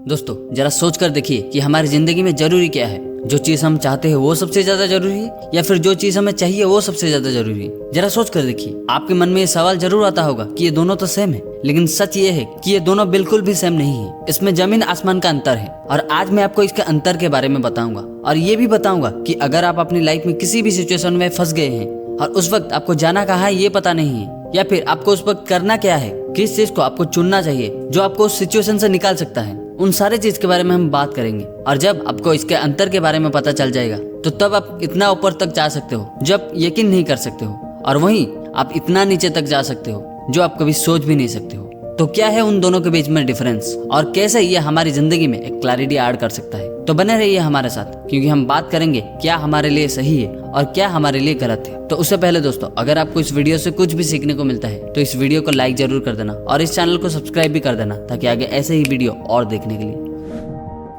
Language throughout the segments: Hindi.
दोस्तों जरा सोच कर देखिए कि हमारी जिंदगी में जरूरी क्या है। जो चीज हम चाहते हैं वो सबसे ज्यादा जरूरी है या फिर जो चीज हमें चाहिए वो सबसे ज्यादा जरूरी है। जरा सोच कर देखिए, आपके मन में ये सवाल जरूर आता होगा कि ये दोनों तो सेम है, लेकिन सच ये है कि ये दोनों बिल्कुल भी सेम नहीं है। इसमें जमीन आसमान का अंतर है और आज मैं आपको इसके अंतर के बारे में बताऊंगा और ये भी बताऊंगा कि अगर आप अपनी लाइफ में किसी भी सिचुएशन में फंस गए हैं और उस वक्त आपको जाना कहाँ है ये पता नहीं है, या फिर आपको उस वक्त करना क्या है, किस चीज को आपको चुनना चाहिए जो आपको उस सिचुएशन से निकाल सकता है, उन सारे चीज के बारे में हम बात करेंगे। और जब आपको इसके अंतर के बारे में पता चल जाएगा तो तब आप इतना ऊपर तक जा सकते हो जब यकीन नहीं कर सकते हो, और वहीं आप इतना नीचे तक जा सकते हो जो आप कभी सोच भी नहीं सकते हो। तो क्या है उन दोनों के बीच में डिफरेंस और कैसे ये हमारी जिंदगी में एक क्लैरिटी ऐड कर सकता है। तो बने रहिए हमारे साथ, क्योंकि हम बात करेंगे क्या हमारे लिए सही है और क्या हमारे लिए गलत है। तो उससे पहले दोस्तों, अगर आपको इस वीडियो से कुछ भी सीखने को मिलता है तो इस वीडियो को लाइक जरूर कर देना और इस चैनल को सब्सक्राइब भी कर देना ताकि आगे ऐसे ही वीडियो और देखने के लिए।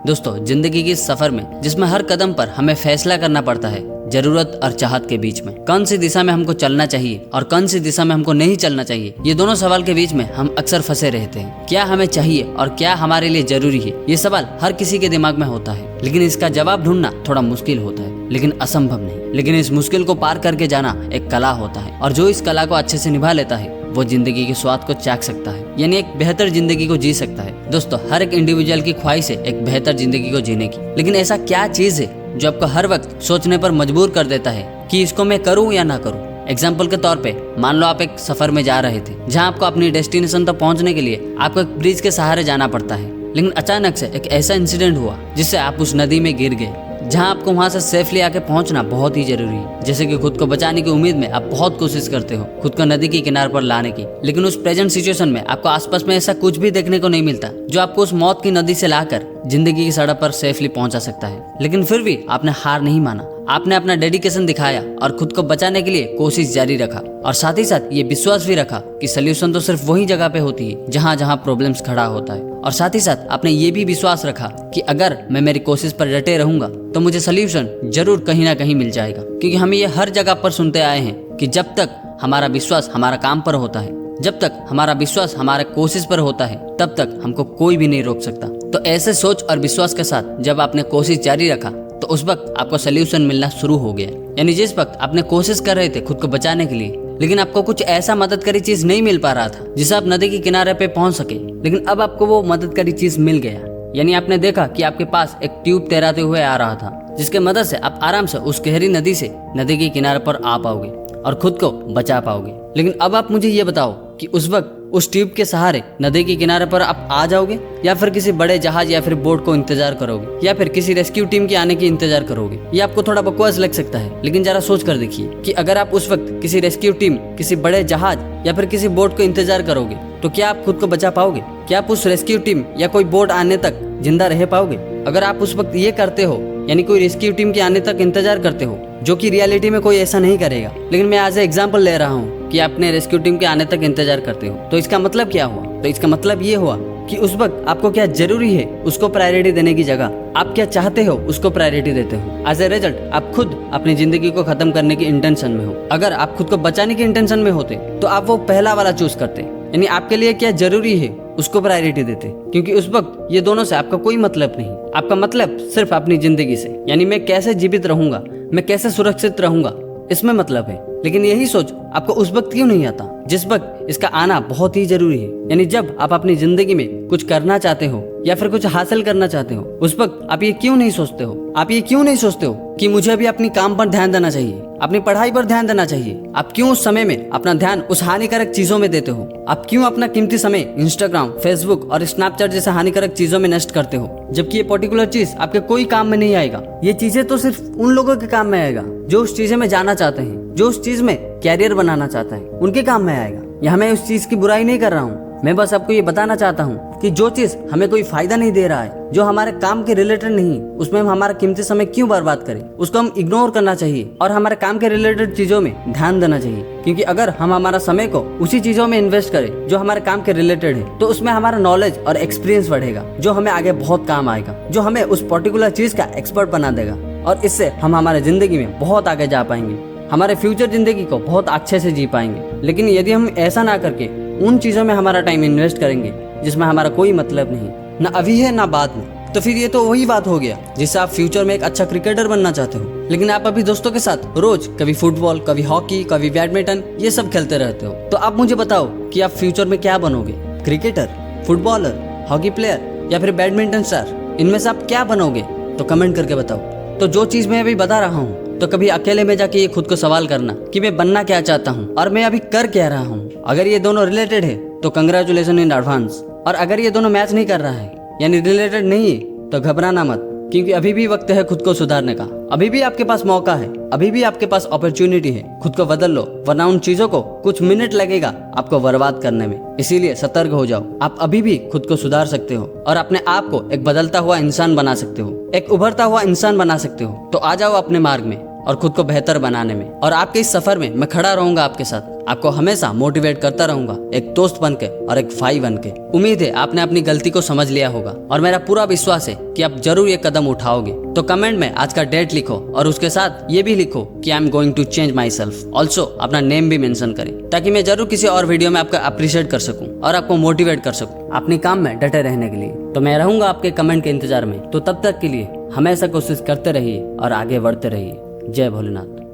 दोस्तों जिंदगी के इस सफर में जिसमें हर कदम पर हमें फैसला करना पड़ता है जरूरत और चाहत के बीच में, कौन सी दिशा में हमको चलना चाहिए और कौन सी दिशा में हमको नहीं चलना चाहिए, ये दोनों सवाल के बीच में हम अक्सर फंसे रहते हैं। क्या हमें चाहिए और क्या हमारे लिए जरूरी है, ये सवाल हर किसी के दिमाग में होता है, लेकिन इसका जवाब ढूंढना थोड़ा मुश्किल होता है, लेकिन असंभव नहीं। लेकिन इस मुश्किल को पार करके जाना एक कला होता है और जो इस कला को अच्छे से निभा लेता है वो जिंदगी के स्वाद को चाख सकता है, यानी एक बेहतर जिंदगी को जी सकता है। दोस्तों हर एक इंडिविजुअल की ख्वाहिश है एक बेहतर जिंदगी को जीने की, लेकिन ऐसा क्या चीज है जो आपको हर वक्त सोचने पर मजबूर कर देता है कि इसको मैं करूं या ना करूं। एग्जाम्पल के तौर पे मान लो आप एक सफर में जा रहे थे जहां आपको अपनी डेस्टिनेशन तक पहुंचने के लिए आपको एक ब्रिज के सहारे जाना पड़ता है, लेकिन अचानक से एक ऐसा इंसिडेंट हुआ जिससे आप उस नदी में गिर गए जहां आपको वहां से सेफली आके पहुंचना बहुत ही जरूरी है। जैसे कि खुद को बचाने की उम्मीद में आप बहुत कोशिश करते हो खुद को नदी के किनारे पर लाने की, लेकिन उस प्रेजेंट सिचुएशन में आपको आसपास में ऐसा कुछ भी देखने को नहीं मिलता जो आपको उस मौत की नदी से लाकर जिंदगी की सड़क पर सेफली पहुंचा सकता है। लेकिन फिर भी आपने हार नहीं माना, आपने अपना डेडिकेशन दिखाया और खुद को बचाने के लिए कोशिश जारी रखा, और साथ ही साथ ये विश्वास भी रखा कि सोल्यूशन तो सिर्फ वही जगह पे होती है जहाँ जहाँ प्रॉब्लम्स खड़ा होता है। और साथ ही साथ आपने ये भी विश्वास रखा कि अगर मैं मेरी कोशिश पर डटे रहूंगा तो मुझे सोल्यूशन जरूर कहीं ना कहीं मिल जाएगा, क्योंकि हम ये हर जगह पर सुनते आए हैं कि जब तक हमारा विश्वास हमारा काम पर होता है, जब तक हमारा विश्वास हमारे कोशिश पर होता है, तब तक हमको कोई भी नहीं रोक सकता। तो ऐसे सोच और विश्वास के साथ जब आपने कोशिश जारी रखा तो उस वक्त आपको सोल्यूशन मिलना शुरू हो गया। यानी जिस वक्त आपने कोशिश कर रहे थे खुद को बचाने के लिए, लेकिन आपको कुछ ऐसा मददकारी चीज नहीं मिल पा रहा था जिससे आप नदी के किनारे पे पहुंच सके, लेकिन अब आपको वो मददकारी चीज मिल गया। यानी आपने देखा कि आपके पास एक ट्यूब तैराते हुए आ रहा था जिसके मदद से आप आराम से उस गहरी नदी से नदी के किनारे पर आ पाओगे और खुद को बचा पाओगे। लेकिन अब आप मुझे ये बताओ कि उस वक्त उस ट्यूब के सहारे नदी के किनारे पर आप आ जाओगे या फिर किसी बड़े जहाज या फिर बोट को इंतजार करोगे या फिर किसी रेस्क्यू टीम के आने की इंतजार करोगे। ये आपको थोड़ा बकवास लग सकता है, लेकिन जरा सोच कर देखिए कि अगर आप उस वक्त किसी रेस्क्यू टीम, किसी बड़े जहाज या फिर किसी बोट को इंतजार करोगे तो क्या आप खुद को बचा पाओगे? क्या आप उस रेस्क्यू टीम या कोई बोट आने तक जिंदा रह पाओगे? अगर आप उस वक्त ये करते हो, यानी कोई रेस्क्यू टीम के आने तक इंतजार करते हो, जो कि रियलिटी में कोई ऐसा नहीं करेगा, लेकिन मैं एज ए एग्जांपल ले रहा हूँ कि आपने रेस्क्यू टीम के आने तक इंतजार करते हो, तो इसका मतलब क्या हुआ? तो इसका मतलब ये हुआ कि उस वक्त आपको क्या जरूरी है उसको प्रायोरिटी देने की जगह आप क्या चाहते हो उसको प्रायोरिटी देते हो। एज ए रिजल्ट आप खुद अपनी जिंदगी को खत्म करने की इंटेंशन में हो। अगर आप खुद को बचाने की इंटेंशन में होते तो आप वो पहला वाला चूज करते, यानी आपके लिए क्या जरूरी है उसको प्रायोरिटी देते, क्योंकि उस वक्त ये दोनों से आपका कोई मतलब नहीं। आपका मतलब सिर्फ अपनी जिंदगी से, यानी मैं कैसे जीवित रहूंगा, मैं कैसे सुरक्षित रहूंगा, इसमें मतलब है। लेकिन यही सोच आपको उस वक्त क्यों नहीं आता जिस वक्त इसका आना बहुत ही जरूरी है। यानी जब आप अपनी जिंदगी में कुछ करना चाहते हो या फिर कुछ हासिल करना चाहते हो, उस वक्त आप ये क्यों नहीं सोचते हो? आप ये क्यों नहीं सोचते हो कि मुझे अभी अपनी काम पर ध्यान देना चाहिए, अपनी पढ़ाई पर ध्यान देना चाहिए? आप क्यों उस समय में अपना ध्यान उस हानिकारक चीजों में देते हो? आप क्यों अपना कीमती समय इंस्टाग्राम, फेसबुक और स्नैपचैट जैसे हानिकारक चीजों में नष्ट करते हो, जबकि ये पर्टिकुलर चीज आपके कोई काम में नहीं आएगा? ये चीजें तो सिर्फ उन लोगों के काम में आएगा जो उस चीजें में जाना चाहते हैं, जो उस चीज में कैरियर बनाना चाहता है, उनके काम में आएगा। यहाँ मैं उस चीज की बुराई नहीं कर रहा हूँ, मैं बस आपको ये बताना चाहता हूँ कि जो चीज हमें कोई फायदा नहीं दे रहा है, जो हमारे काम के रिलेटेड नहीं, उसमें हम हमारा कीमती समय क्यों बर्बाद करें? उसको हम इग्नोर करना चाहिए और हमारे काम के रिलेटेड चीजों में ध्यान देना चाहिए, क्योंकि अगर हम हमारा समय को उसी चीजों में इन्वेस्ट करें जो हमारे काम के रिलेटेड है, तो उसमें हमारा नॉलेज और एक्सपीरियंस बढ़ेगा जो हमें आगे बहुत काम आएगा, जो हमें उस पर्टिकुलर चीज का एक्सपर्ट बना देगा, और इससे हम हमारे जिंदगी में बहुत आगे जा पाएंगे, हमारे फ्यूचर जिंदगी को बहुत अच्छे से जी पाएंगे। लेकिन यदि हम ऐसा ना करके उन चीजों में हमारा टाइम इन्वेस्ट करेंगे जिसमें हमारा कोई मतलब नहीं, ना अभी है ना बाद में। तो फिर ये तो वही बात हो गया जिससे आप फ्यूचर में एक अच्छा क्रिकेटर बनना चाहते हो, लेकिन आप अभी दोस्तों के साथ रोज कभी फुटबॉल, कभी हॉकी, कभी बैडमिंटन ये सब खेलते रहते हो। तो आप मुझे बताओ कि आप फ्यूचर में क्या बनोगे, क्रिकेटर, फुटबॉलर, हॉकी प्लेयर या फिर बैडमिंटन स्टार? इनमें से आप क्या बनोगे? तो कमेंट करके बताओ। तो जो चीज मैं अभी बता रहा हूँ, तो कभी अकेले में जाके ये खुद को सवाल करना कि मैं बनना क्या चाहता हूँ और मैं अभी कर क्या रहा हूँ। अगर ये दोनों रिलेटेड है तो कंग्रेचुलेशन इन एडवांस, और अगर ये दोनों मैच नहीं कर रहा है यानी रिलेटेड नहीं है तो घबराना मत, क्योंकि अभी भी वक्त है खुद को सुधारने का। अभी भी आपके पास मौका है, अभी भी आपके पास अपॉर्चुनिटी है। खुद को बदल लो, वरना उन चीजों को कुछ मिनट लगेगा आपको बर्बाद करने में। इसीलिए सतर्क हो जाओ। आप अभी भी खुद को सुधार सकते हो और अपने आप को एक बदलता हुआ इंसान बना सकते हो, एक उभरता हुआ इंसान बना सकते हो। तो आ जाओ अपने मार्ग में और खुद को बेहतर बनाने में। और आपके इस सफर में मैं खड़ा रहूंगा आपके साथ, आपको हमेशा मोटिवेट करता रहूंगा, एक दोस्त बन के और एक भाई बन के। उम्मीद है आपने अपनी गलती को समझ लिया होगा और मेरा पूरा विश्वास है कि आप जरूर ये कदम उठाओगे। तो कमेंट में आज का डेट लिखो और उसके साथ ये भी लिखो कि I am going to change myself. Also अपना नेम भी मेंशन करें, ताकि मैं जरूर किसी और वीडियो में आपका अप्रिशिएट कर सकूं और आपको मोटिवेट कर सकूं अपने काम में डटे रहने के लिए। तो मैं रहूंगा आपके कमेंट के इंतजार में। तो तब तक के लिए हमेशा कोशिश करते रहिए और आगे बढ़ते रहिए। जय भोलेनाथ।